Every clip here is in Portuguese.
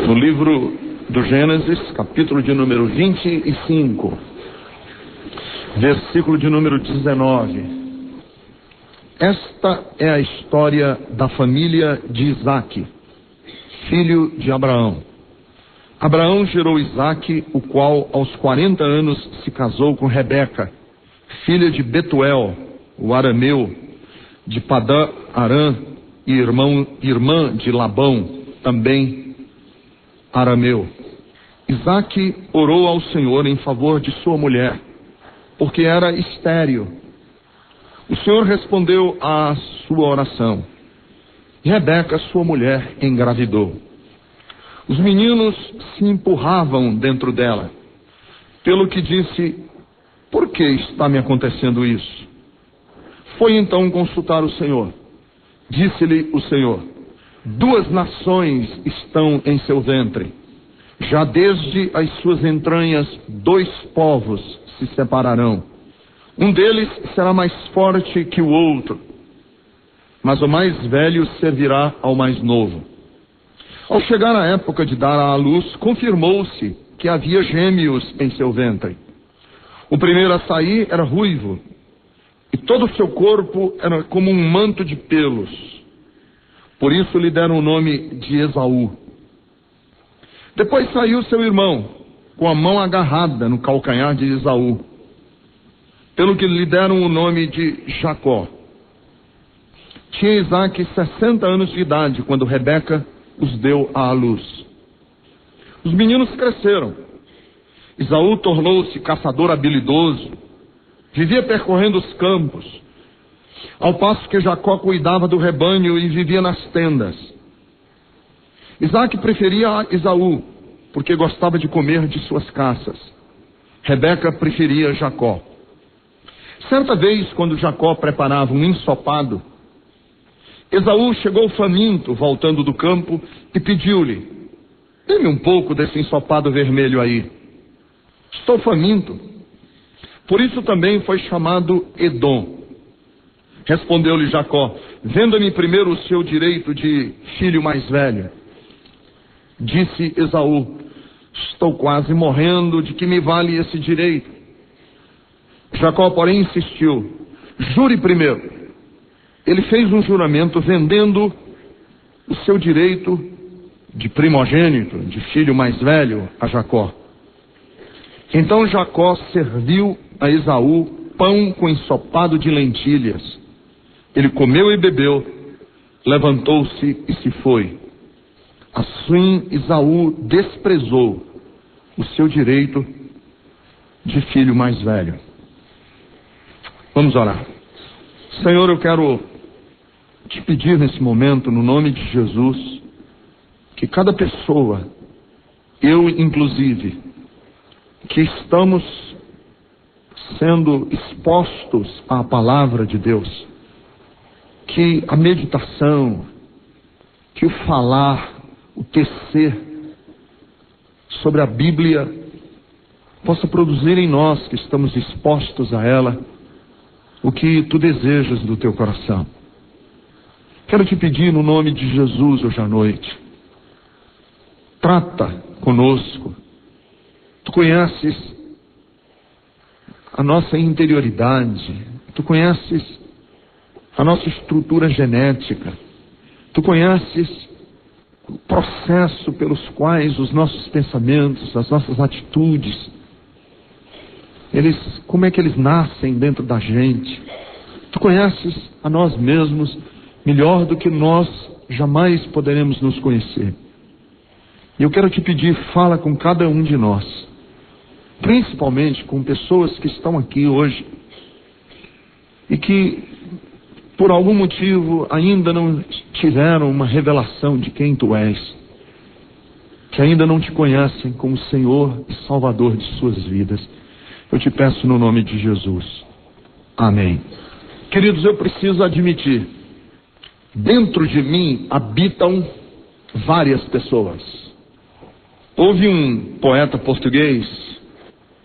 no livro do Gênesis, capítulo de número 25, versículo de número 19. Esta é a história da família de Isaque, filho de Abraão. Abraão gerou Isaque, o qual aos 40 anos se casou com Rebeca, filha de Betuel, o arameu, de Padã-Arã, e irmã de Labão, também arameu. Isaque orou ao Senhor em favor de sua mulher, porque era estéril. O Senhor respondeu à sua oração. Rebeca, sua mulher, engravidou. Os meninos se empurravam dentro dela, pelo que disse: por que está me acontecendo isso? Foi então consultar o Senhor. Disse-lhe o Senhor: 2 nações estão em seu ventre. Já desde as suas entranhas 2 povos se separarão. Um deles será mais forte que o outro, mas o mais velho servirá ao mais novo. Ao chegar a época de dar à luz, confirmou-se que havia gêmeos em seu ventre. O primeiro a sair era ruivo, e todo o seu corpo era como um manto de pelos. Por isso lhe deram o nome de Esaú. Depois saiu seu irmão, com a mão agarrada no calcanhar de Esaú, pelo que lhe deram o nome de Jacó. Tinha Isaque 60 anos de idade quando Rebeca os deu à luz. Os meninos cresceram. Esaú tornou-se caçador habilidoso, vivia percorrendo os campos, ao passo que Jacó cuidava do rebanho e vivia nas tendas. Isaque preferia Esaú, porque gostava de comer de suas caças. Rebeca preferia Jacó. Certa vez, quando Jacó preparava um ensopado, Esaú chegou faminto, voltando do campo, e pediu-lhe: dê-me um pouco desse ensopado vermelho aí. Estou faminto. Por isso também foi chamado Edom. Respondeu-lhe Jacó: venda-me primeiro o seu direito de filho mais velho. Disse Esaú: estou quase morrendo, de que me vale esse direito? Jacó, porém, insistiu: jure primeiro. Ele fez um juramento vendendo o seu direito de primogênito, de filho mais velho, a Jacó. Então Jacó serviu a Esaú pão com ensopado de lentilhas. Ele comeu e bebeu, levantou-se e se foi. Assim Esaú desprezou o seu direito de filho mais velho. Vamos orar. Senhor, eu quero te pedir nesse momento, no nome de Jesus, que cada pessoa, eu inclusive, que estamos sendo expostos à palavra de Deus, que a meditação, que o falar, o tecer sobre a Bíblia possa produzir em nós, que estamos expostos a ela, o que tu desejas do teu coração. Quero te pedir no nome de Jesus hoje à noite, trata conosco. Tu conheces a nossa interioridade, tu conheces a nossa estrutura genética, tu conheces o processo pelos quais os nossos pensamentos, as nossas atitudes, como é que eles nascem dentro da gente. Tu conheces a nós mesmos melhor do que nós jamais poderemos nos conhecer. E eu quero te pedir, fala com cada um de nós, principalmente com pessoas que estão aqui hoje e que por algum motivo ainda não tiveram uma revelação de quem tu és, que ainda não te conhecem como Senhor e Salvador de suas vidas. Eu te peço no nome de Jesus. Amém. Queridos, eu preciso admitir, dentro de mim habitam várias pessoas. Houve um poeta português,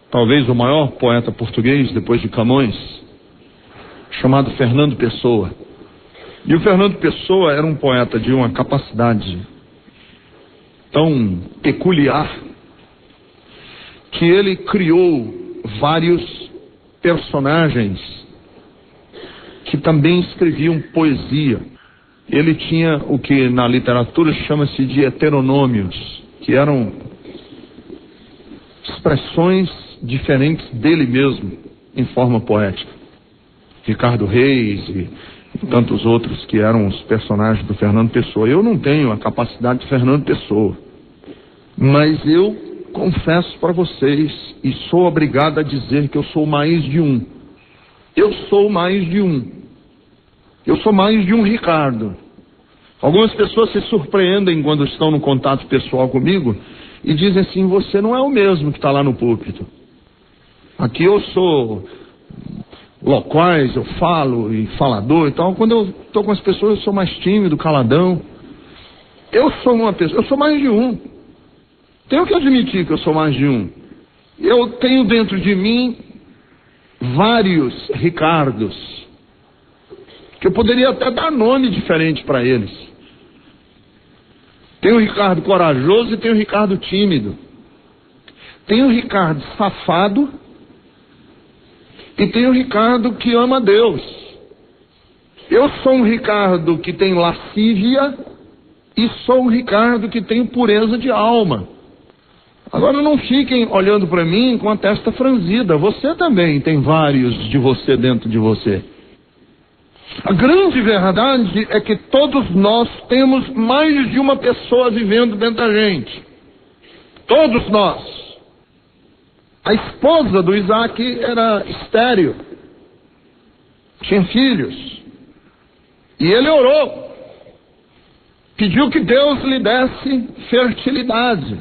talvez o maior poeta português depois de Camões, chamado Fernando Pessoa. E o Fernando Pessoa era um poeta de uma capacidade tão peculiar que ele criou vários personagens que também escreviam poesia. Ele tinha o que na literatura chama-se de heteronômios, que eram expressões diferentes dele mesmo em forma poética. Ricardo Reis e tantos outros que eram os personagens do Fernando Pessoa. Eu não tenho a capacidade de Fernando Pessoa, mas eu confesso para vocês e sou obrigado a dizer que eu sou mais de um. Eu sou mais de um. Eu sou mais de um Ricardo. Algumas pessoas se surpreendem quando estão no contato pessoal comigo e dizem assim: você não é o mesmo que está lá no púlpito. Aqui eu sou loquaz, eu falo e falador e tal. Quando eu estou com as pessoas eu sou mais tímido, caladão. Eu sou uma pessoa, eu sou mais de um. Tenho que admitir que eu sou mais de um. Eu tenho dentro de mim vários Ricardos, que eu poderia até dar nome diferente para eles. Tem o Ricardo corajoso e tem o Ricardo tímido. Tem o Ricardo safado e tem o Ricardo que ama Deus. Eu sou um Ricardo que tem lascívia e sou um Ricardo que tem pureza de alma. Agora não fiquem olhando para mim com a testa franzida. Você também tem vários de você dentro de você. A grande verdade é que todos nós temos mais de uma pessoa vivendo dentro da gente. Todos nós. A esposa do Isaac era estéril. Tinha filhos. E ele orou. Pediu que Deus lhe desse fertilidade.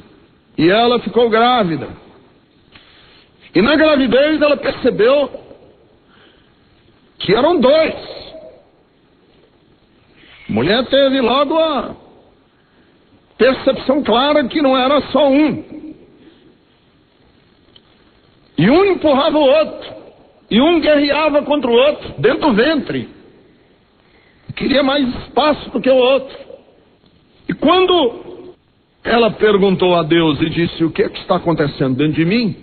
E ela ficou grávida. E na gravidez ela percebeu que eram dois. A mulher teve logo a percepção clara que não era só um. E um empurrava o outro. E um guerreava contra o outro, dentro do ventre. Queria mais espaço do que o outro. E quando ela perguntou a Deus e disse: o que é que está acontecendo dentro de mim?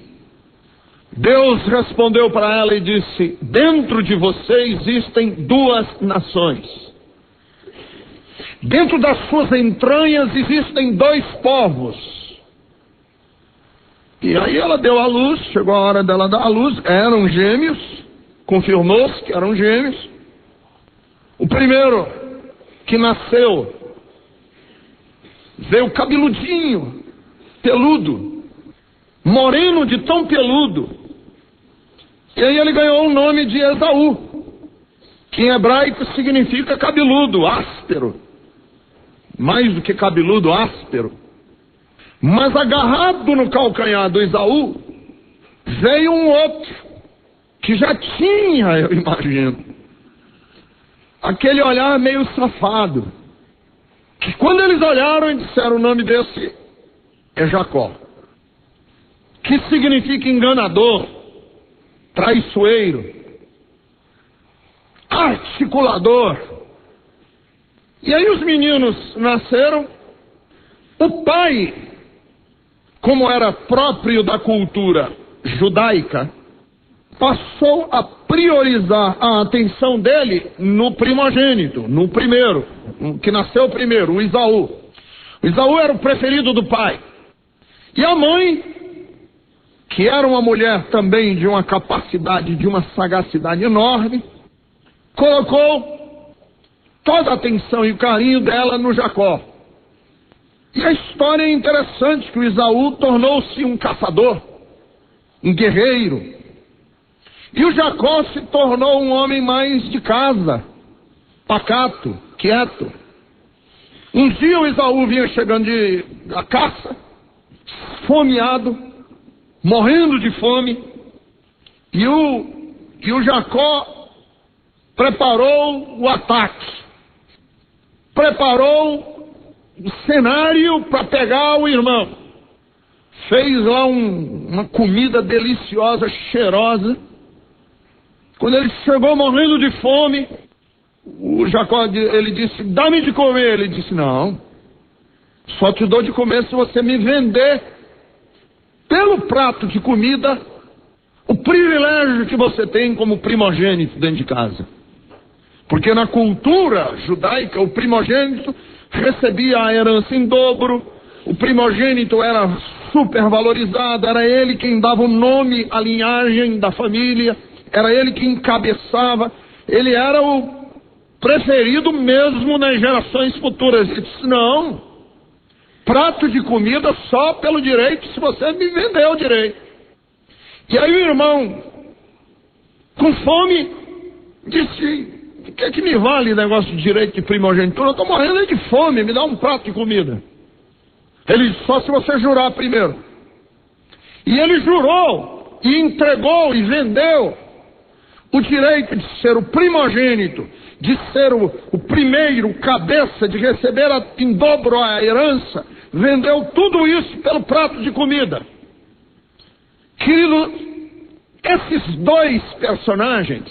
Deus respondeu para ela e disse: dentro de você existem duas nações. Dentro das suas entranhas existem dois povos. E aí ela deu à luz, chegou a hora dela dar à luz, eram gêmeos, confirmou-se que eram gêmeos. O primeiro que nasceu veio cabeludinho, peludo, moreno de tão peludo. E aí ele ganhou o nome de Esaú, que em hebraico significa cabeludo, áspero. Mais do que cabeludo, áspero. Mas agarrado no calcanhar do Esaú, veio um outro, que já tinha, eu imagino, aquele olhar meio safado, que quando eles olharam e disseram: o nome desse é Jacó, que significa enganador, traiçoeiro, articulador. E aí os meninos nasceram. O pai, como era próprio da cultura judaica, passou a priorizar a atenção dele no primogênito, no primeiro, que nasceu primeiro, o Esaú. O Esaú era o preferido do pai. E a mãe, que era uma mulher também de uma capacidade, de uma sagacidade enorme, colocou toda a atenção e o carinho dela no Jacó. E a história é interessante, que o Esaú tornou-se um caçador, um guerreiro. E o Jacó se tornou um homem mais de casa, pacato, quieto. Um dia o Esaú vinha chegando da caça, esfomeado, morrendo de fome. E o Jacó preparou o ataque. Preparou o cenário para pegar o irmão. Fez lá uma comida deliciosa, cheirosa. Quando ele chegou morrendo de fome, o Jacó, ele disse: dá-me de comer. Ele disse: não, Só te dou de comer se você me vender, pelo prato de comida, o privilégio que você tem como primogênito dentro de casa. Porque na cultura judaica, o primogênito recebia a herança em dobro, o primogênito era supervalorizado, era ele quem dava o nome à linhagem da família, era ele que encabeçava, ele era o preferido mesmo nas gerações futuras. Ele disse: não, prato de comida só pelo direito, se você me vender o direito. E aí o irmão, com fome, disse: o que é que me vale negócio de direito de primogenitura? Eu estou morrendo de fome, me dá um prato de comida. Ele disse: só se você jurar primeiro. E ele jurou, e entregou, e vendeu o direito de ser o primogênito, de ser o primeiro, o cabeça, de receber em dobro a herança. Vendeu tudo isso pelo prato de comida. Querido, esses dois personagens,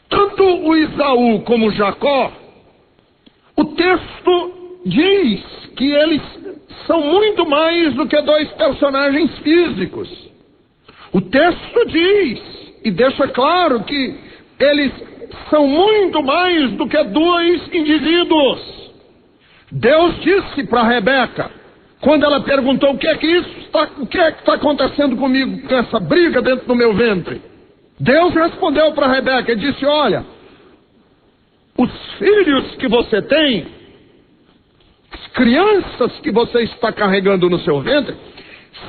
tanto o Esaú como o Jacó, o texto diz que eles são muito mais do que dois personagens físicos. O texto diz e deixa claro que eles são muito mais do que dois indivíduos. Deus disse para Rebeca, quando ela perguntou: o que é que está acontecendo comigo, com essa briga dentro do meu ventre? Deus respondeu para Rebeca e disse: olha, os filhos que você tem, as crianças que você está carregando no seu ventre,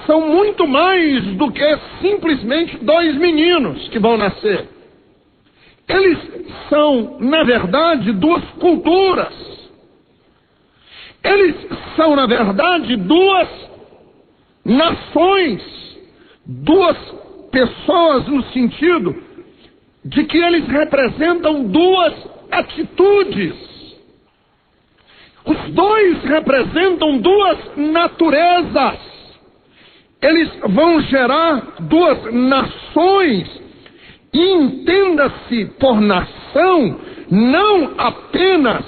são muito mais do que simplesmente dois meninos que vão nascer. Eles são, na verdade, duas culturas. Eles são, na verdade, duas nações, duas pessoas, no sentido de que eles representam duas atitudes. Os dois representam duas naturezas. Eles vão gerar duas nações. E entenda-se por nação não apenas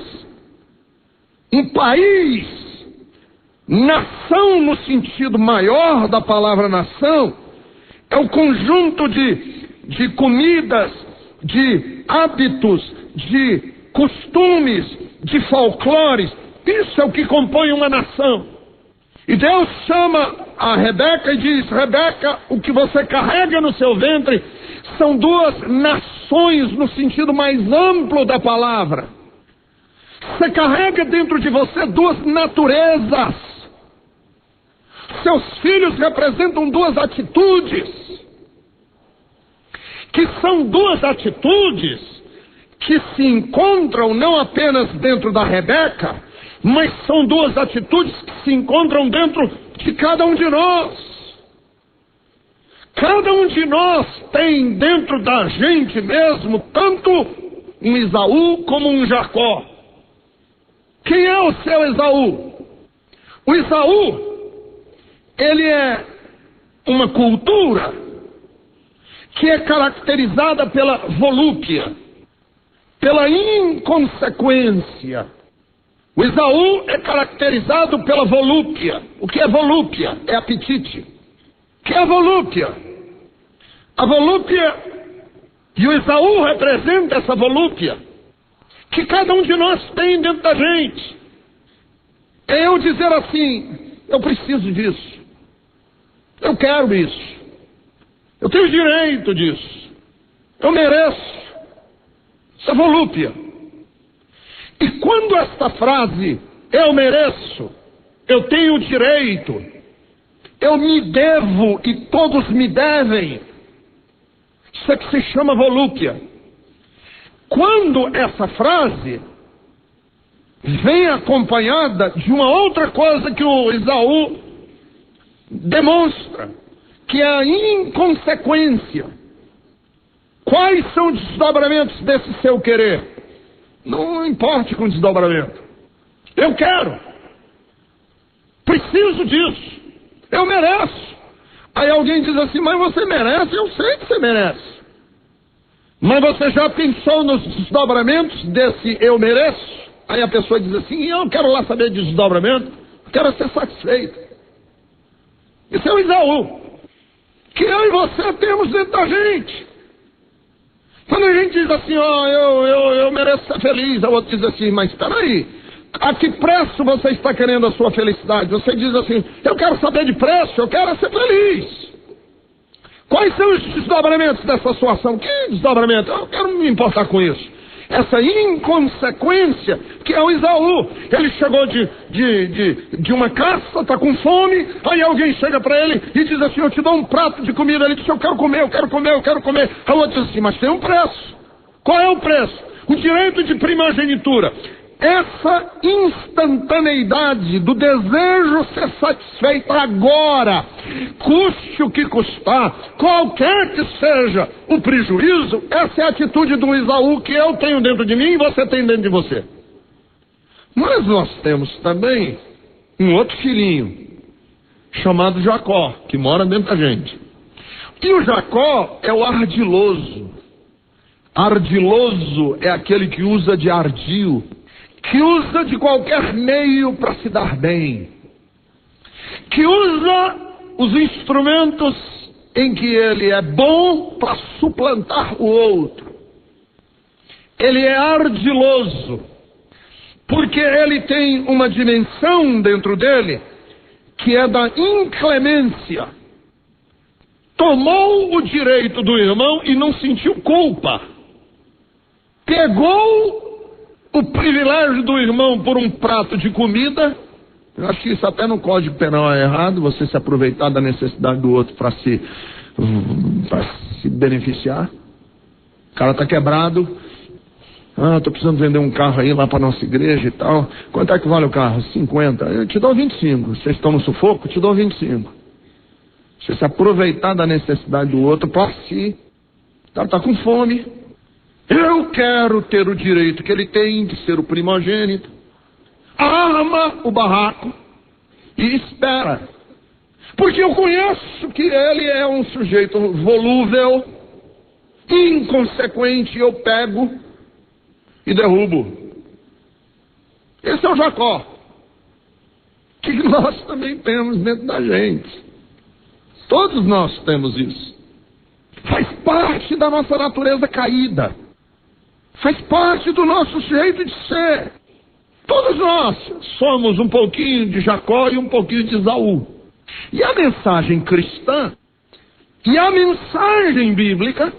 um país. Nação, no sentido maior da palavra nação, é o conjunto de comidas, de hábitos, de costumes, de folclores. Isso é o que compõe uma nação. E Deus chama a Rebeca e diz: Rebeca, o que você carrega no seu ventre são duas nações no sentido mais amplo da palavra. Você carrega dentro de você duas naturezas. Seus filhos representam duas atitudes, que são duas atitudes que se encontram não apenas dentro da Rebeca, mas são duas atitudes que se encontram dentro de cada um de nós. Cada um de nós tem dentro da gente mesmo tanto um Esaú como um Jacó. Quem é o seu Esaú? O Esaú, ele é uma cultura que é caracterizada pela volúpia, pela inconsequência. O Esaú é caracterizado pela volúpia. O que é volúpia? É apetite. O que é volúpia? A volúpia, e o Esaú representa essa volúpia, que cada um de nós tem dentro da gente. É eu dizer assim: eu preciso disso, eu quero isso, eu tenho direito disso, eu mereço. Isso é volúpia. E quando esta frase, eu mereço, eu tenho direito, eu me devo e todos me devem, isso é que se chama volúpia. Quando essa frase vem acompanhada de uma outra coisa que o Esaú demonstra, que é a inconsequência. Quais são os desdobramentos desse seu querer? Não importe com desdobramento. Eu quero. Preciso disso. Eu mereço. Aí alguém diz assim: mas você merece? Eu sei que você merece. Mas você já pensou nos desdobramentos desse eu mereço? Aí a pessoa diz assim: eu não quero lá saber de desdobramento, eu quero ser satisfeito. Isso é o Esaú, que eu e você temos dentro da gente. Quando a gente diz assim: ó, eu mereço ser feliz, a outra diz assim: mas espera aí, a que preço você está querendo a sua felicidade? Você diz assim: eu quero saber de preço, eu quero ser feliz. Quais são os desdobramentos dessa situação? Que desdobramento? Eu quero me importar com isso. Essa inconsequência que é o Esaú. Ele chegou de uma caça, está com fome, aí alguém chega para ele e diz assim: eu te dou um prato de comida. Ele diz: eu quero comer, eu quero comer, eu quero comer. A outra diz assim: mas tem um preço. Qual é o preço? O direito de primogenitura. Essa instantaneidade do desejo ser satisfeito agora, custe o que custar, qualquer que seja o prejuízo, essa é a atitude do Esaú que eu tenho dentro de mim e você tem dentro de você. Mas nós temos também um outro filhinho, chamado Jacó, que mora dentro da gente. E o Jacó é o ardiloso. Ardiloso é aquele que usa de ardil, que usa de qualquer meio para se dar bem, que usa os instrumentos em que ele é bom para suplantar o outro. Ele é ardiloso, porque ele tem uma dimensão dentro dele que é da inclemência. Tomou o direito do irmão e não sentiu culpa. Pegou o privilégio do irmão por um prato de comida. Eu acho que isso até no Código Penal é errado, você se aproveitar da necessidade do outro para se beneficiar. O cara está quebrado. Estou precisando vender um carro aí lá para nossa igreja e tal. Quanto é que vale o carro? 50. Eu te dou 25. Vocês estão no sufoco? Eu te dou 25. Você se aproveitar da necessidade do outro para si. O cara está com fome. Eu quero ter o direito que ele tem de ser o primogênito. Arma o barraco e espera. Porque eu conheço que ele é um sujeito volúvel, inconsequente, eu pego e derrubo. Esse é o Jacó, que nós também temos dentro da gente. Todos nós temos isso. Faz parte da nossa natureza caída. Faz parte do nosso jeito de ser. Todos nós somos um pouquinho de Jacó e um pouquinho de Esaú. E a mensagem cristã e a mensagem bíblica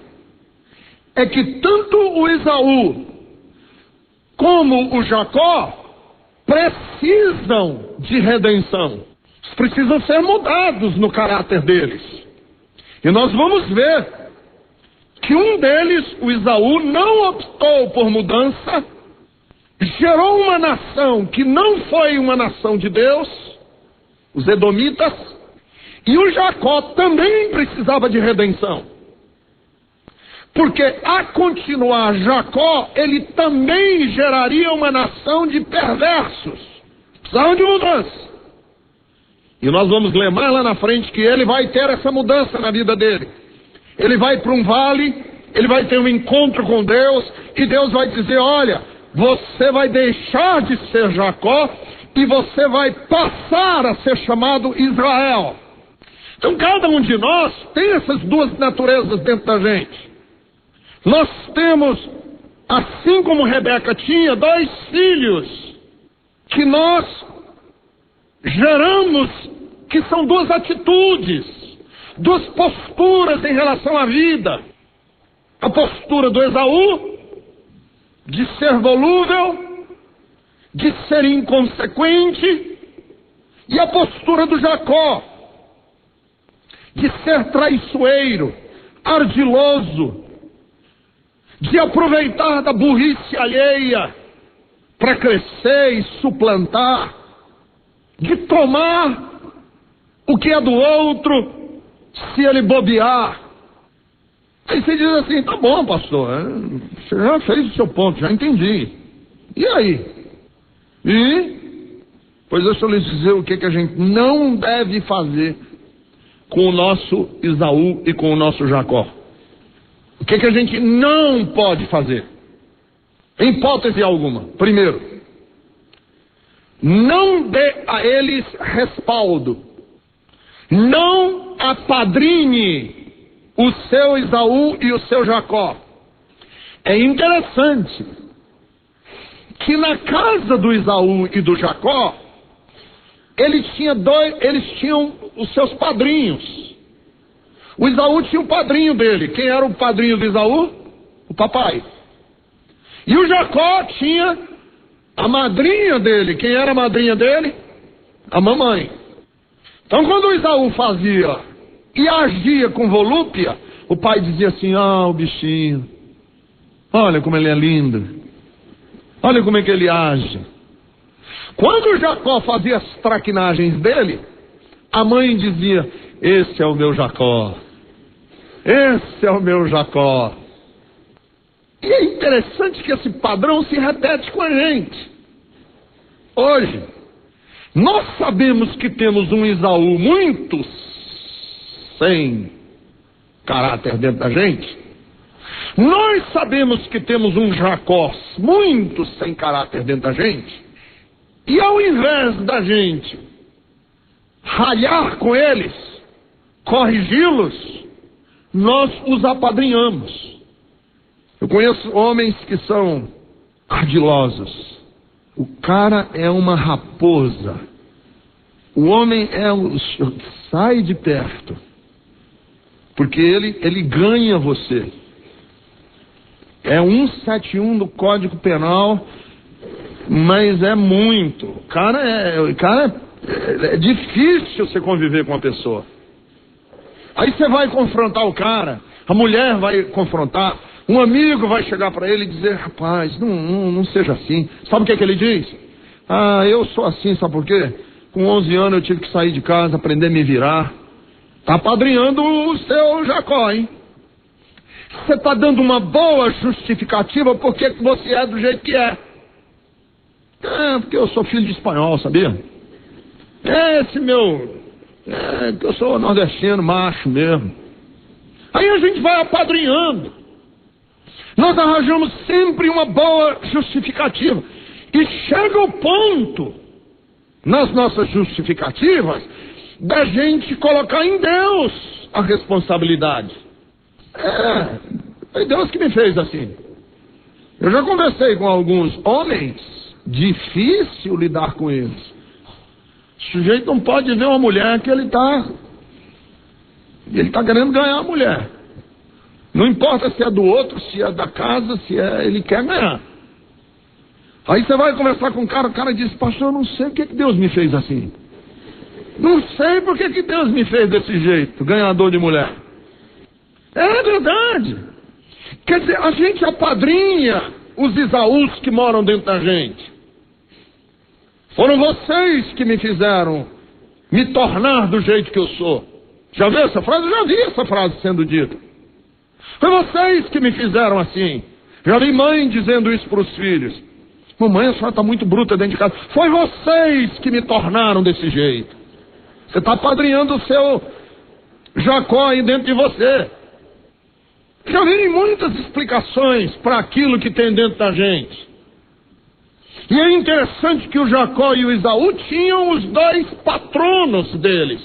é que tanto o Esaú como o Jacó precisam de redenção. Precisam ser mudados no caráter deles. E nós vamos ver que um deles, o Esaú, não optou por mudança, gerou uma nação que não foi uma nação de Deus, os edomitas, e o Jacó também precisava de redenção. Porque a continuar Jacó, ele também geraria uma nação de perversos. Precisavam de mudança. E nós vamos ler mais lá na frente que ele vai ter essa mudança na vida dele. Ele vai para um vale, ele vai ter um encontro com Deus, e Deus vai dizer: olha, você vai deixar de ser Jacó, e você vai passar a ser chamado Israel. Então cada um de nós tem essas duas naturezas dentro da gente. Nós temos, assim como Rebeca tinha, 2 filhos, que nós geramos, que são 2 atitudes, 2 posturas em relação à vida. A postura do Esaú, de ser volúvel, de ser inconsequente, e a postura do Jacó, de ser traiçoeiro, ardiloso, de aproveitar da burrice alheia para crescer e suplantar, de tomar o que é do outro se ele bobear. Aí você diz assim: tá bom, pastor, você já fez o seu ponto, já entendi. E aí? Pois deixa eu lhes dizer o que a gente não deve fazer com o nosso Esaú e com o nosso Jacó. O que a gente não pode fazer? Em hipótese alguma. Primeiro, não dê a eles respaldo, não apadrinhe o seu Esaú e o seu Jacó. É interessante que na casa do Esaú e do Jacó, eles tinham os seus padrinhos. O Esaú tinha o padrinho dele. Quem era o padrinho do Esaú? O papai. E o Jacó tinha a madrinha dele. Quem era a madrinha dele? A mamãe. Então quando o Esaú fazia e agia com volúpia, o pai dizia assim: ah, o bichinho, olha como ele é lindo, olha como é que ele age. Quando o Jacó fazia as traquinagens dele, a mãe dizia: esse é o meu Jacó, esse é o meu Jacó. E é interessante que esse padrão se repete com a gente. Hoje, nós sabemos que temos um Esaú muito sem caráter dentro da gente. Nós sabemos que temos um Jacó muito sem caráter dentro da gente. E ao invés da gente ralhar com eles, corrigi-los, nós os apadrinhamos. Eu conheço homens que são ardilosos. O cara é uma raposa. O homem sai de perto. Porque ele ganha você. É 171 do Código Penal, mas é muito. O cara é difícil você conviver com a pessoa. Aí você vai confrontar o cara, a mulher vai confrontar, um amigo vai chegar para ele e dizer: rapaz, não seja assim. Sabe o que ele diz? Ah, eu sou assim, sabe por quê? Com 11 anos eu tive que sair de casa, aprender a me virar. Está apadrinhando o seu Jacó, hein? Você está dando uma boa justificativa porque você é do jeito que é. Porque eu sou filho de espanhol, sabia? Que eu sou nordestino, macho mesmo. Aí a gente vai apadrinhando. Nós arranjamos sempre uma boa justificativa. E chega o ponto, nas nossas justificativas, da gente colocar em Deus a responsabilidade. Foi Deus que me fez assim. Eu já conversei com alguns homens, difícil lidar com eles. O sujeito não pode ver uma mulher que ele está querendo ganhar a mulher. Não importa se é do outro, se é da casa, ele quer ganhar. Aí você vai conversar com o cara diz: pastor, eu não sei porque que Deus me fez assim. Não sei porque que Deus me fez desse jeito, ganhador de mulher. É verdade. Quer dizer, a gente apadrinha os Esaús que moram dentro da gente. Foram vocês que me fizeram me tornar do jeito que eu sou. Já viu essa frase? Eu já vi essa frase sendo dita. Foi vocês que me fizeram assim. Já vi mãe dizendo isso para os filhos: mamãe, a senhora está muito bruta dentro de casa. Foi vocês que me tornaram desse jeito. Você está apadrinhando o seu Jacó aí dentro de você. Já vi muitas explicações para aquilo que tem dentro da gente. E é interessante que o Jacó e o Esaú tinham os dois patronos deles,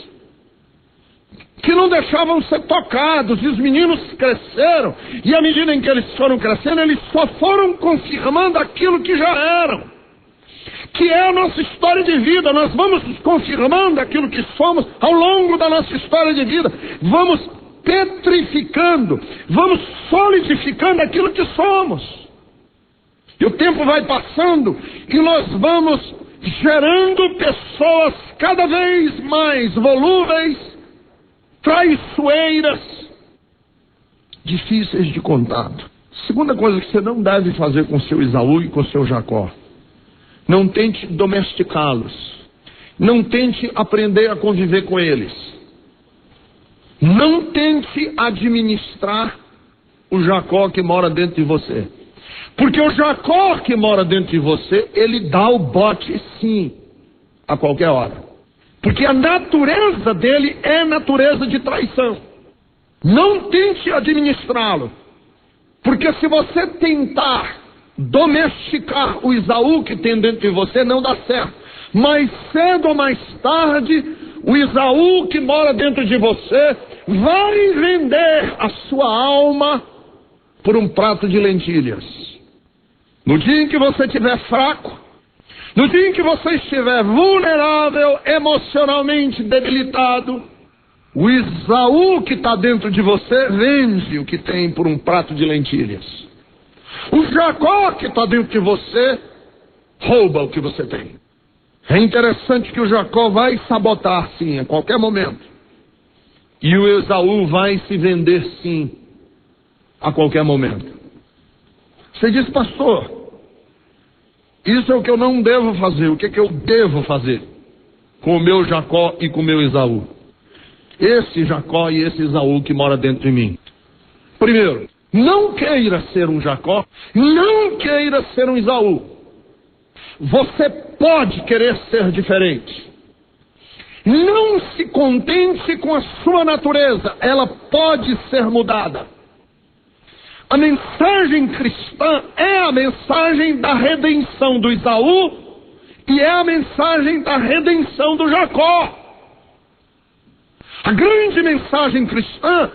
que não deixavam ser tocados. E os meninos cresceram, e à medida em que eles foram crescendo, eles só foram confirmando aquilo que já eram, que é a nossa história de vida. Nós vamos confirmando aquilo que somos ao longo da nossa história de vida. Vamos petrificando, vamos solidificando aquilo que somos. E o tempo vai passando e nós vamos gerando pessoas cada vez mais volúveis, traiçoeiras, difíceis de contato. Segunda coisa que você não deve fazer com seu Esaú e com seu Jacó: não tente domesticá-los. Não tente aprender a conviver com eles. Não tente administrar o Jacó que mora dentro de você. Porque o Jacó que mora dentro de você, ele dá o bote sim, a qualquer hora. Porque a natureza dele é natureza de traição. Não tente administrá-lo. Porque se você tentar domesticar o Esaú que tem dentro de você, não dá certo. mais cedo ou mais tarde, o Esaú que mora dentro de você vai vender a sua alma por um prato de lentilhas. No dia em que você estiver fraco, no dia em que você estiver vulnerável, emocionalmente debilitado, o Esaú que está dentro de você vende o que tem por um prato de lentilhas. O Jacó que está dentro de você rouba o que você tem. É interessante que o Jacó vai sabotar, sim, a qualquer momento. E o Esaú vai se vender, sim, a qualquer momento. Você diz, pastor, isso é o que eu não devo fazer. O que é que eu devo fazer com o meu Jacó e com o meu Esaú? Esse Jacó e esse Esaú que mora dentro de mim. Primeiro, não queira ser um Jacó, não queira ser um Esaú. Você pode querer ser diferente. Não se contente com a sua natureza, ela pode ser mudada. A mensagem cristã é a mensagem da redenção do Esaú e é a mensagem da redenção do Jacó. A grande mensagem cristã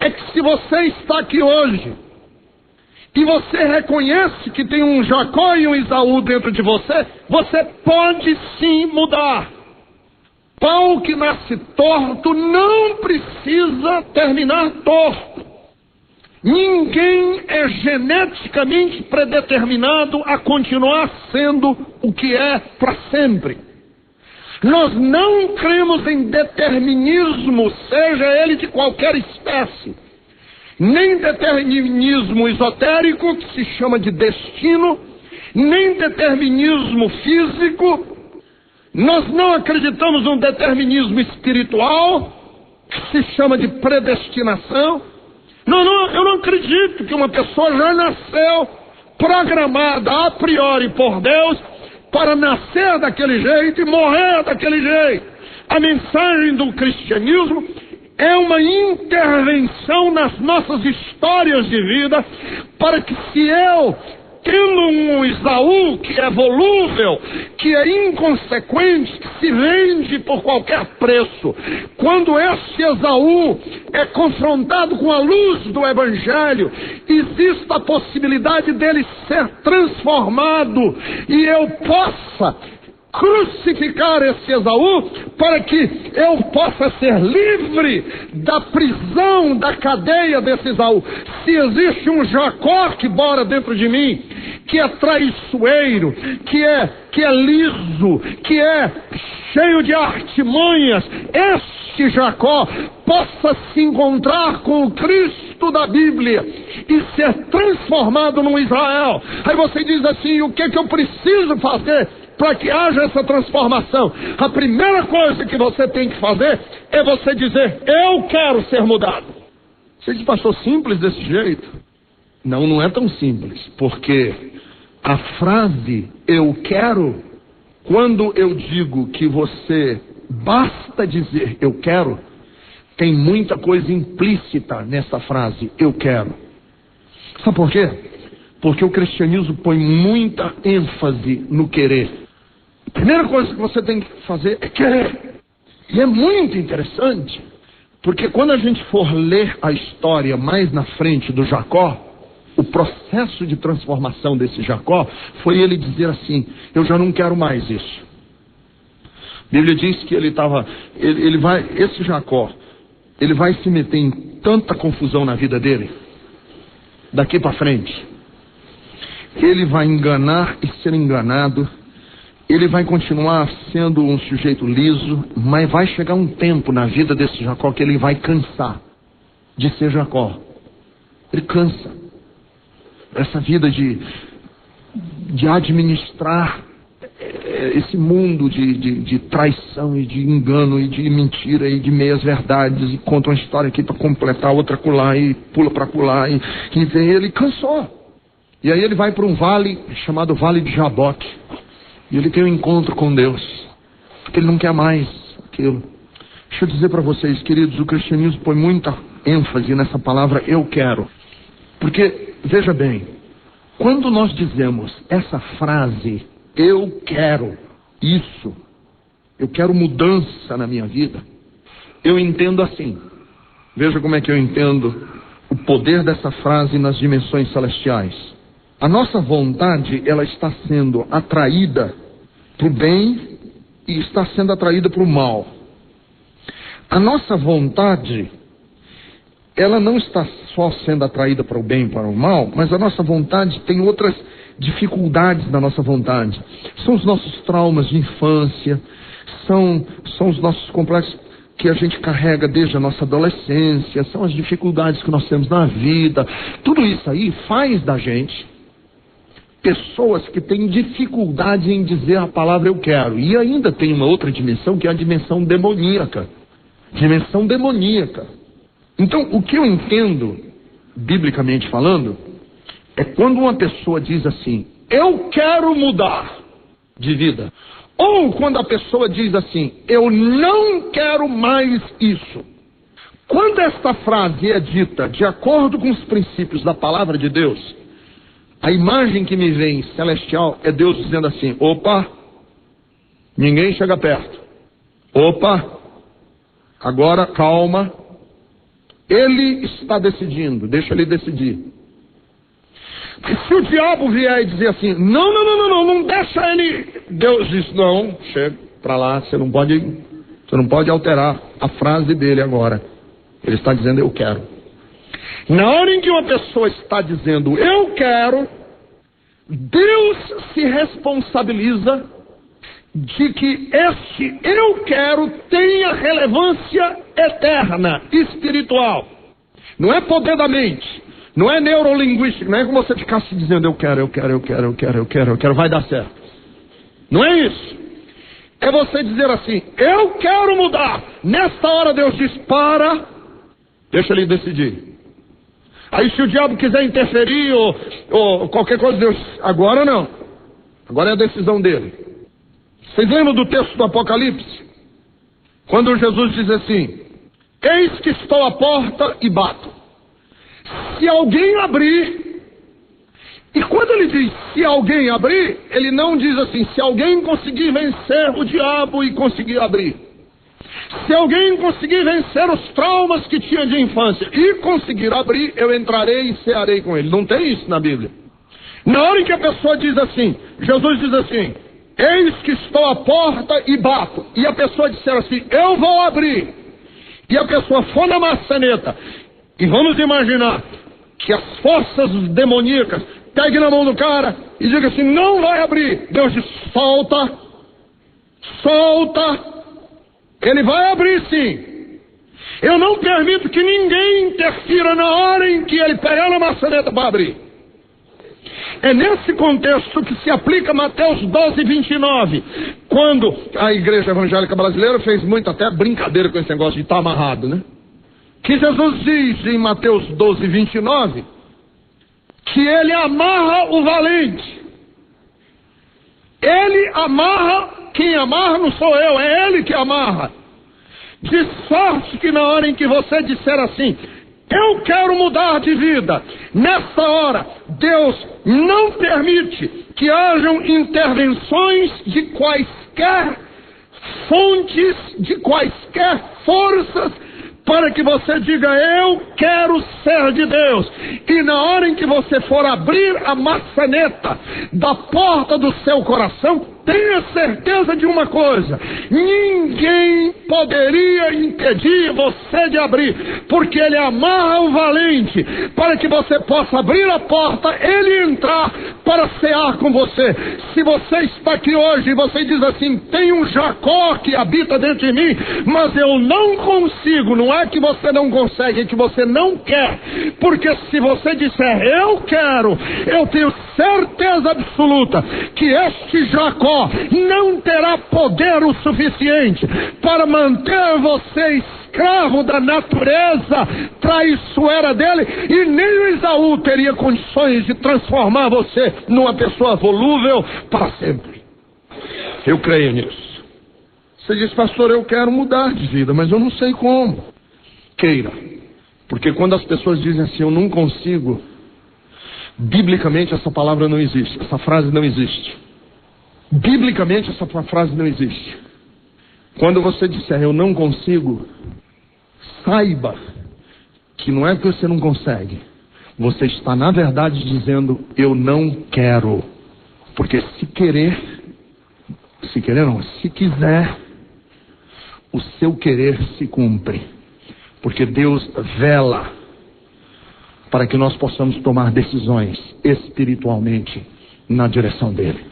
é que se você está aqui hoje e você reconhece que tem um Jacó e um Esaú dentro de você, você pode sim mudar. Pau que nasce torto não precisa terminar torto. Ninguém é geneticamente predeterminado a continuar sendo o que é para sempre. Nós não cremos em determinismo, seja ele de qualquer espécie. Nem determinismo esotérico, que se chama de destino, nem determinismo físico. Nós não acreditamos num determinismo espiritual, que se chama de predestinação. Eu não acredito que uma pessoa já nasceu programada a priori por Deus para nascer daquele jeito e morrer daquele jeito. A mensagem do cristianismo é uma intervenção nas nossas histórias de vida para que, se eu, tendo um Esaú que é volúvel, que é inconsequente, que se vende por qualquer preço, quando esse Esaú é confrontado com a luz do Evangelho, existe a possibilidade dele ser transformado e eu possa crucificar esse Esaú para que eu possa ser livre da prisão, da cadeia desse Esaú. Se existe um Jacó que mora dentro de mim, que é traiçoeiro, que é liso, que é cheio de artimanhas, este Jacó possa se encontrar com o Cristo da Bíblia e ser transformado num Israel. Aí você diz assim, o que é que eu preciso fazer para que haja essa transformação? A primeira coisa que você tem que fazer é você dizer, eu quero ser mudado. Você diz, pastor, simples desse jeito? Não, não é tão simples, porque a frase eu quero, quando eu digo que você basta dizer eu quero, tem muita coisa implícita nessa frase, eu quero. Sabe por quê? Porque o cristianismo põe muita ênfase no querer. A primeira coisa que você tem que fazer é querer. E é muito interessante, porque quando a gente for ler a história mais na frente do Jacó, o processo de transformação desse Jacó foi ele dizer assim, eu já não quero mais isso. A Bíblia diz que esse Jacó, ele vai se meter em tanta confusão na vida dele, daqui para frente. Ele vai enganar e ser enganado. Ele vai continuar sendo um sujeito liso, mas vai chegar um tempo na vida desse Jacó que ele vai cansar de ser Jacó. Ele cansa. Essa vida de administrar esse mundo de traição e de engano e de mentira e de meias verdades, e conta uma história aqui para completar, outra acolá, e pula para acolá, e ele cansou. E aí ele vai para um vale chamado Vale de Jaboque. E ele tem um encontro com Deus, porque ele não quer mais aquilo. Deixa eu dizer para vocês, queridos, o cristianismo põe muita ênfase nessa palavra eu quero. Porque, veja bem, quando nós dizemos essa frase, eu quero, isso, eu quero mudança na minha vida, eu entendo assim. Veja como é que eu entendo o poder dessa frase nas dimensões celestiais. A nossa vontade, ela está sendo atraída para o bem e está sendo atraída para o mal. A nossa vontade, ela não está só sendo atraída para o bem e para o mal, mas a nossa vontade tem outras dificuldades da nossa vontade. São os nossos traumas de infância, são os nossos complexos que a gente carrega desde a nossa adolescência, são as dificuldades que nós temos na vida. Tudo isso aí faz da gente pessoas que têm dificuldade em dizer a palavra eu quero. E ainda tem uma outra dimensão, que é a dimensão demoníaca. Dimensão demoníaca. Então, o que eu entendo, biblicamente falando, é quando uma pessoa diz assim, eu quero mudar de vida. Ou quando a pessoa diz assim, eu não quero mais isso. Quando esta frase é dita de acordo com os princípios da palavra de Deus, a imagem que me vem celestial é Deus dizendo assim, opa, ninguém chega perto. Opa, agora calma. Ele está decidindo, deixa ele decidir. Se o diabo vier e dizer assim, não deixa ele, Deus diz, não, chega para lá, você não pode alterar a frase dele agora. Ele está dizendo, eu quero. Na hora em que uma pessoa está dizendo, eu quero, Deus se responsabiliza de que este eu quero tenha relevância eterna, espiritual. Não é poder da mente, não é neurolinguístico, não é como você ficar se dizendo eu quero, vai dar certo. Não é isso. É você dizer assim, eu quero mudar. Nesta hora Deus diz, para, deixa ele decidir. Aí se o diabo quiser interferir ou qualquer coisa, Deus, agora não. Agora é a decisão dele. Vocês lembram do texto do Apocalipse? Quando Jesus diz assim, eis que estou à porta e bato. Se alguém abrir, e quando ele diz se alguém abrir, ele não diz assim, se alguém conseguir vencer o diabo e conseguir abrir. Se alguém conseguir vencer os traumas que tinha de infância e conseguir abrir, eu entrarei e cearei com ele. Não tem isso na Bíblia. Na hora em que a pessoa diz assim, Jesus diz assim, eis que estou à porta e bato. E a pessoa disser assim, eu vou abrir. E a pessoa for na maçaneta. E vamos imaginar que as forças demoníacas peguem na mão do cara e digam assim, não vai abrir. Deus diz, solta. Ele vai abrir sim. Eu não permito que ninguém interfira na hora em que ele pegar na maçaneta para abrir. É nesse contexto que se aplica Mateus 12, 29. Quando a igreja evangélica brasileira fez muito até brincadeira com esse negócio de estar amarrado, né? Que Jesus diz em Mateus 12, 29, que ele amarra o valente. Ele amarra. Quem amarra não sou eu, é ele que amarra. De sorte que na hora em que você disser assim, eu quero mudar de vida, nessa hora, Deus não permite que hajam intervenções de quaisquer fontes, de quaisquer forças, para que você diga, eu quero ser de Deus. E na hora em que você for abrir a maçaneta da porta do seu coração, tenha certeza de uma coisa, ninguém poderia impedir você de abrir, porque ele amarra o valente, para que você possa abrir a porta, ele entrar para cear com você. Se você está aqui hoje e você diz assim, tem um Jacó que habita dentro de mim, mas eu não consigo, não é que você não consegue, é que você não quer, porque se você disser, eu quero, eu tenho certeza absoluta que este Jacó não terá poder o suficiente para manter você escravo da natureza traiçoeira dele, e nem o Esaú teria condições de transformar você numa pessoa volúvel para sempre. Eu creio nisso. Você diz, pastor, eu quero mudar de vida, mas eu não sei como. Queira. Porque quando as pessoas dizem assim, eu não consigo, biblicamente essa palavra não existe, essa frase não existe. Biblicamente essa frase não existe. Quando você disser eu não consigo, saiba que não é que você não consegue. Você está na verdade dizendo eu não quero. Porque se quiser, o seu querer se cumpre. Porque Deus vela para que nós possamos tomar decisões espiritualmente na direção dele.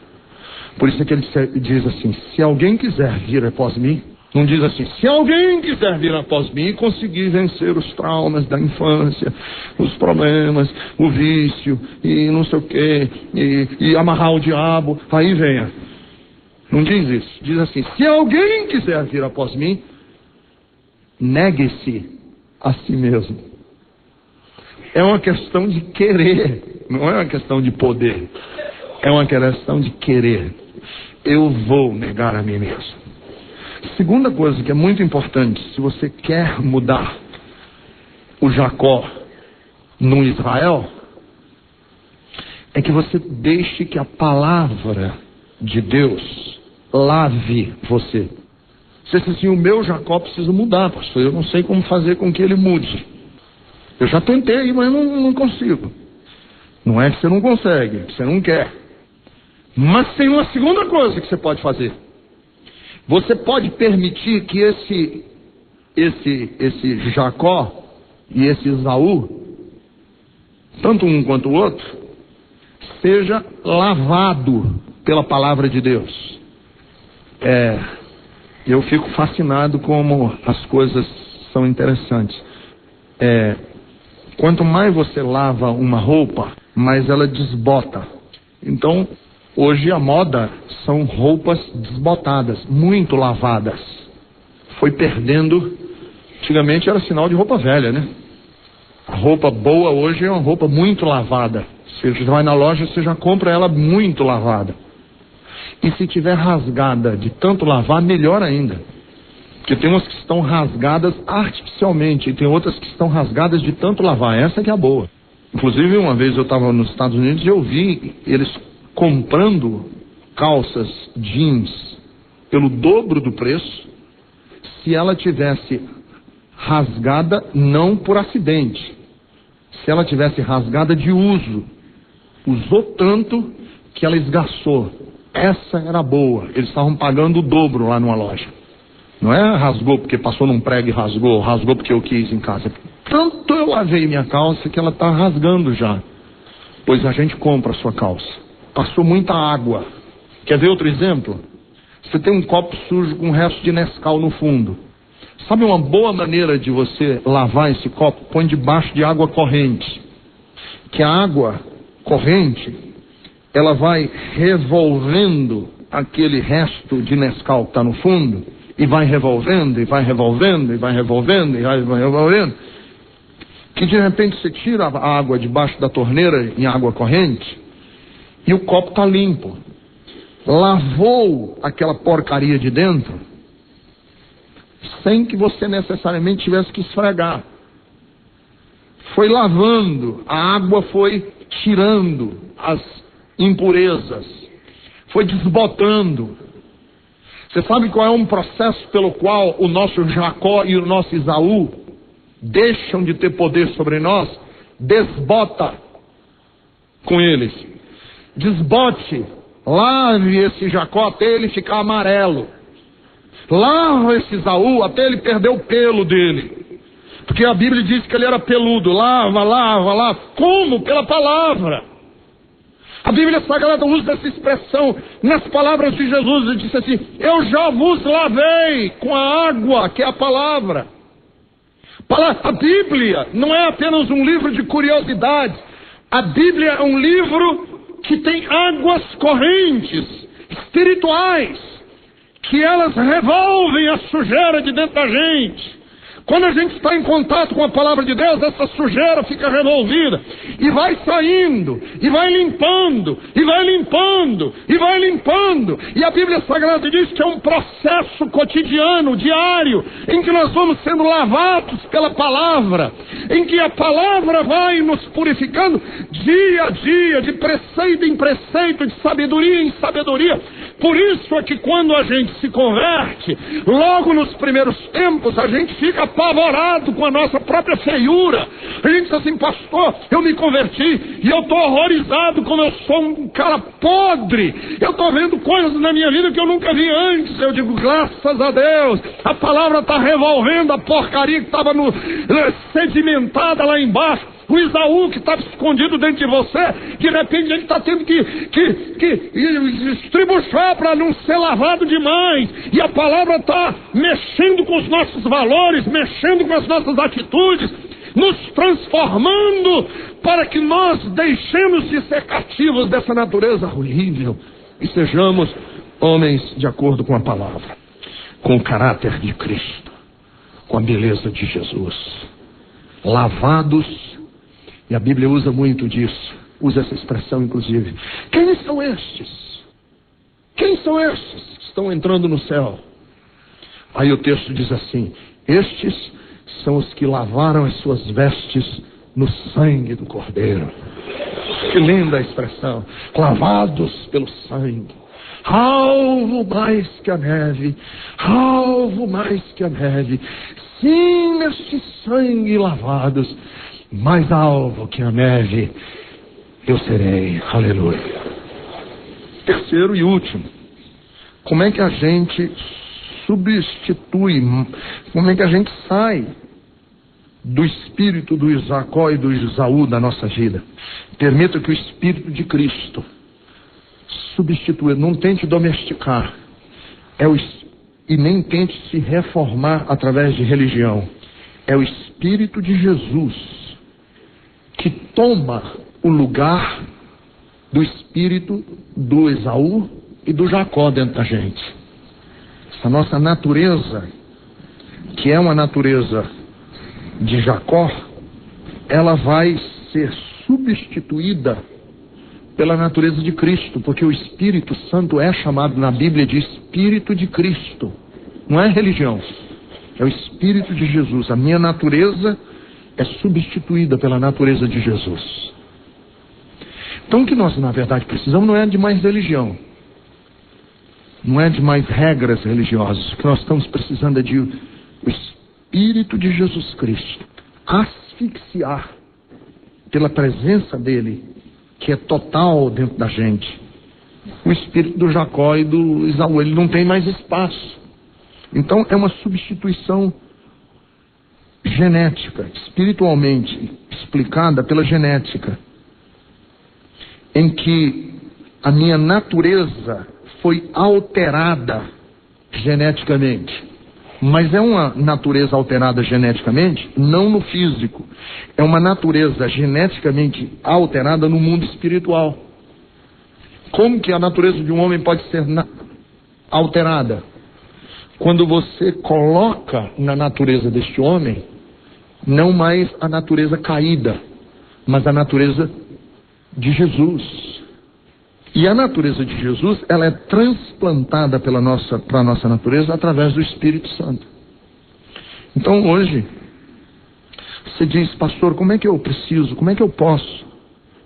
Por isso é que ele diz assim, se alguém quiser vir após mim, não diz assim, se alguém quiser vir após mim e conseguir vencer os traumas da infância, os problemas, o vício, e não sei o que, e amarrar o diabo, aí venha. Não diz isso, diz assim, se alguém quiser vir após mim, negue-se a si mesmo. É uma questão de querer, não é uma questão de poder. É uma questão de querer. Eu vou negar a mim mesmo. Segunda coisa que é muito importante, se você quer mudar o Jacó no Israel, é que você deixe que a palavra de Deus lave você. Você diz assim, o meu Jacó precisa mudar, pastor, eu não sei como fazer com que ele mude. Eu já tentei, mas não consigo. Não é que você não consegue, que você não quer. Mas tem uma segunda coisa que você pode fazer. Você pode permitir que esse Jacó e esse Esaú, tanto um quanto o outro, seja lavado pela palavra de Deus. Eu fico fascinado como as coisas são interessantes. Quanto mais você lava uma roupa, mais ela desbota. Então, hoje a moda são roupas desbotadas, muito lavadas. Foi perdendo, antigamente era sinal de roupa velha, né? A roupa boa hoje é uma roupa muito lavada. Você vai na loja, você já compra ela muito lavada. E se tiver rasgada de tanto lavar, melhor ainda. Porque tem umas que estão rasgadas artificialmente e tem outras que estão rasgadas de tanto lavar. Essa que é a boa. Inclusive, uma vez eu estava nos Estados Unidos e eu vi eles comprando calças jeans pelo dobro do preço se ela tivesse rasgada não por acidente, se ela tivesse rasgada de uso, usou tanto que ela esgaçou. Essa era boa. Eles estavam pagando o dobro lá numa loja. Não é rasgou porque passou num prego e rasgou porque eu quis em casa. Tanto eu lavei minha calça que ela está rasgando já. Pois a gente compra a sua calça. Passou muita água. Quer ver outro exemplo? Você tem um copo sujo com um resto de Nescau no fundo. Sabe uma boa maneira de você lavar esse copo? Põe debaixo de água corrente. Que a água corrente, ela vai revolvendo aquele resto de Nescau que está no fundo, e vai revolvendo, e vai revolvendo, e vai revolvendo, e vai revolvendo, que de repente você tira a água debaixo da torneira em água corrente, e o copo está limpo. Lavou aquela porcaria de dentro, sem que você necessariamente tivesse que esfregar. Foi lavando, a água foi tirando as impurezas, foi desbotando. Você sabe qual é um processo pelo qual o nosso Jacó e o nosso Esaú deixam de ter poder sobre nós? Desbota com eles. Desbote. Lave esse Jacó até ele ficar amarelo. Lava esse Esaú até ele perder o pelo dele. Porque a Bíblia diz que ele era peludo. Lava, lava, lava. Como? Pela palavra. A Bíblia Sagrada usa essa expressão nas palavras de Jesus. Ele disse assim, eu já vos lavei com a água, que é a palavra. A Bíblia não é apenas um livro de curiosidades. A Bíblia é um livro que tem águas correntes, espirituais, que elas revolvem a sujeira de dentro da gente. Quando a gente está em contato com a palavra de Deus, essa sujeira fica revolvida e vai saindo, e vai limpando, e vai limpando, e vai limpando. E a Bíblia Sagrada diz que é um processo cotidiano, diário, em que nós vamos sendo lavados pela palavra, em que a palavra vai nos purificando dia a dia, de preceito em preceito, de sabedoria em sabedoria, Por isso é que quando a gente se converte, logo nos primeiros tempos, a gente fica apavorado com a nossa própria feiura. A gente diz assim: pastor, eu me converti e eu estou horrorizado como eu sou um cara podre. Eu estou vendo coisas na minha vida que eu nunca vi antes. Eu digo: graças a Deus, a palavra está revolvendo a porcaria que estava sedimentada lá embaixo. O Esaú que estava escondido dentro de você, de repente ele está tendo que estribuchar para não ser lavado demais. E a palavra está mexendo com os nossos valores, mexendo com as nossas atitudes, nos transformando para que nós deixemos de ser cativos dessa natureza horrível e sejamos homens de acordo com a palavra, com o caráter de Cristo, com a beleza de Jesus, lavados. E a Bíblia usa muito disso, usa essa expressão inclusive. Quem são estes? Quem são estes que estão entrando no céu? Aí o texto diz assim: estes são os que lavaram as suas vestes no sangue do Cordeiro. Que linda a expressão, lavados pelo sangue. Alvo mais que a neve, alvo mais que a neve. Sim, neste sangue lavados, mais alvo que a neve eu serei. Aleluia. Terceiro e último, como é que a gente substitui, como é que a gente sai do espírito do Jacó e do Esaú da nossa vida? Permita que o Espírito de Cristo substitua. Não tente domesticar e nem tente se reformar através de religião. É o Espírito de Jesus que toma o lugar do espírito do Esaú e do Jacó dentro da gente. Essa nossa natureza, que é uma natureza de Jacó, ela vai ser substituída pela natureza de Cristo, porque o Espírito Santo é chamado na Bíblia de Espírito de Cristo. Não é religião, é o Espírito de Jesus. A minha natureza é substituída pela natureza de Jesus. Então o que nós na verdade precisamos não é de mais religião, não é de mais regras religiosas. O que nós estamos precisando é de o Espírito de Jesus Cristo asfixiar pela presença dele, que é total dentro da gente. O espírito do Jacó e do Esaú, ele não tem mais espaço. Então é uma substituição genética, espiritualmente explicada pela genética, em que a minha natureza foi alterada geneticamente. Mas é uma natureza alterada geneticamente, não no físico. É uma natureza geneticamente alterada no mundo espiritual. Como que a natureza de um homem pode ser alterada? Quando você coloca na natureza deste homem, não mais a natureza caída, mas a natureza de Jesus. E a natureza de Jesus, ela é transplantada para a nossa natureza através do Espírito Santo. Então hoje, você diz: pastor, como é que eu preciso, como é que eu posso?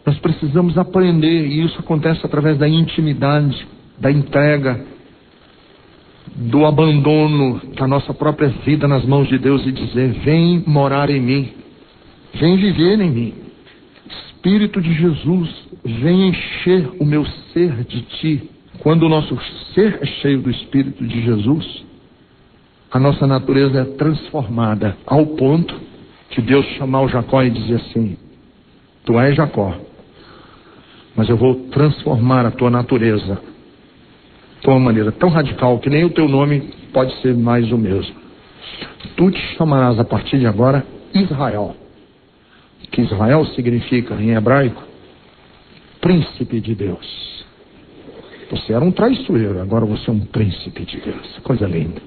Nós precisamos aprender, e isso acontece através da intimidade, da entrega, do abandono da nossa própria vida nas mãos de Deus e dizer: vem morar em mim, vem viver em mim. Espírito de Jesus, vem encher o meu ser de ti. Quando o nosso ser é cheio do Espírito de Jesus, a nossa natureza é transformada ao ponto que Deus chamar o Jacó e dizer assim: tu és Jacó, mas eu vou transformar a tua natureza de uma maneira tão radical que nem o teu nome pode ser mais o mesmo. Tu te chamarás a partir de agora Israel, que Israel significa em hebraico príncipe de Deus. Você era um traiçoeiro, agora você é um príncipe de Deus. Coisa linda.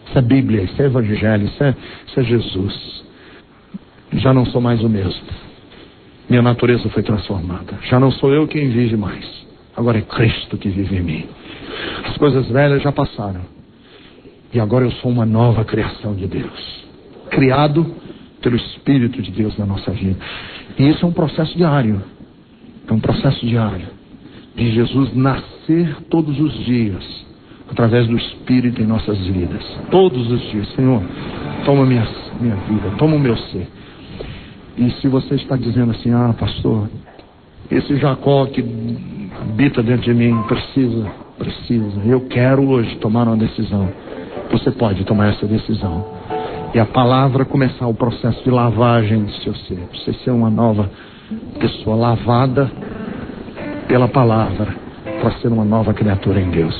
Isso é Bíblia, isso é Evangelho, isso é Jesus. Já não sou mais o mesmo. Minha natureza foi transformada. Já não sou eu quem vive mais. Agora é Cristo que vive em mim. As coisas velhas já passaram. E agora eu sou uma nova criação de Deus. Criado pelo Espírito de Deus na nossa vida. E isso é um processo diário. É um processo diário. de Jesus nascer todos os dias, através do Espírito em nossas vidas. Todos os dias, Senhor, toma minha vida, toma o meu ser. E se você está dizendo assim, pastor, esse Jacó que habita dentro de mim precisa, eu quero hoje tomar uma decisão. Você pode tomar essa decisão. E a palavra começar o processo de lavagem do seu ser. Você ser uma nova pessoa lavada pela palavra, para ser uma nova criatura em Deus.